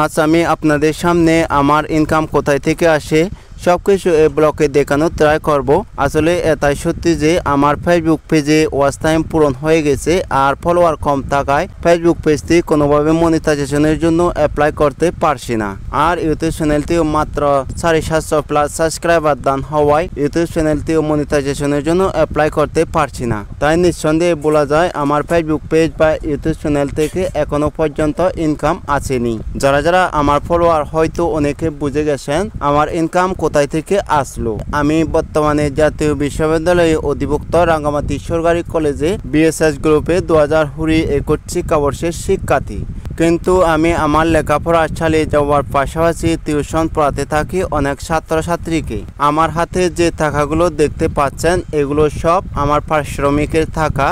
আজ আমি আপনাদের সামনে আমার ইনকাম কোথায় থেকে আসে সবকিছু এই ব্লকে দেখানোর ট্রাই করব। আসলে এটাই সত্যি যে আমার ফেসবুক পেজে ওয়াচ টাইম পূরণ হয়ে গেছে আর ফলোয়ার কম থাকায় ফেসবুক পেজটি কোনোভাবে মনিটাইজেশনের জন্য অ্যাপ্লাই করতে পারছি না। আর ইউটিউব চ্যানেলটিও মাত্র 750 প্লাস সাবস্ক্রাইবার দান হওয়ায় ইউটিউব চ্যানেলটিও মনিটাইজেশনের জন্য অ্যাপ্লাই করতে পারছি না। তাই নিঃসন্দেহে বলা যায় আমার ফেসবুক পেজ বা ইউটিউব চ্যানেল থেকে এখনো পর্যন্ত ইনকাম আসেনি। যারা আমার ফলোয়ার হয়তো অনেকে বুঝে গেছেন আমার ইনকাম কোথায় থেকে আসলো। আমি বর্তমানে জাতীয় বিশ্ববিদ্যালয়ে অধিভুক্ত রাঙ্গামাটি সরকারি কলেজে বিএসএস গ্রুপে 2021 শিক্ষাবর্ষের শিক্ষার্থী। কিন্তু আমি আমার লেখাপড়া চালিয়ে যাওয়ার পাশাপাশি টিউশন পড়াতে থাকি অনেক ছাত্রছাত্রীকে। আমার হাতে যে টাকাগুলো দেখতে পাচ্ছেন এগুলো সব আমার পারিশ্রমিকের টাকা,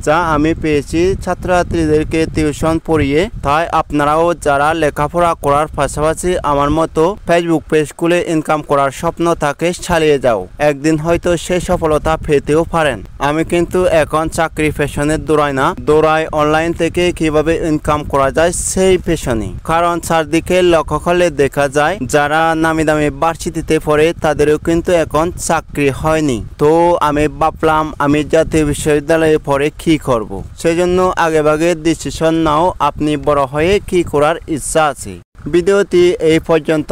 যা আমি পেয়েছি ছাত্রছাত্রীদেরকে টিউশন পড়িয়ে। তাই আপনারাও যারা লেখাপড়া করার পাশাপাশি আমার মতো ফেসবুক পেজ খুলে ইনকাম করার স্বপ্ন থাকে চালিয়ে যাও, একদিন হয়তো সেই সফলতা পেতেও পারেন। আমি কিন্তু এখন চাকরি পেশনে দৌড়াই না, দৌড়াই অনলাইন থেকে কিভাবে ইনকাম করা যায় সেই পেশনে। কারণ চারদিকে লক্ষ্য করলে দেখা যায় যারা নামি দামি ভার্সিটিতে পড়ে তাদেরও কিন্তু এখন চাকরি হয়নি। তো আমি ভাবলাম আমি জাতীয় বিশ্ববিদ্যালয়ে পড়ে কি করব। সেজন্য আগেভাগে ডিসিশন নাও আপনি বড় হয়ে কি করার ইচ্ছা আছে। ভিডিওটি এই পর্যন্ত।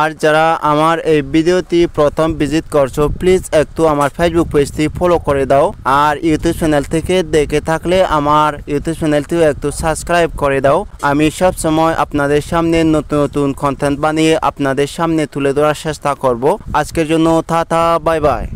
আর যারা আমার এই ভিডিওটি প্রথম ভিজিট করছো প্লিজ একটু আমার ফেসবুক পেজটি ফলো করে দাও। আর ইউটিউব চ্যানেল থেকে দেখে থাকলে আমার ইউটিউব চ্যানেলটিও একটু সাবস্ক্রাইব করে দাও। আমি সব সময় আপনাদের সামনে নতুন নতুন কন্টেন্ট বানিয়ে আপনাদের সামনে তুলে ধরার চেষ্টা করব। আজকের জন্য টাটা, বাই বাই।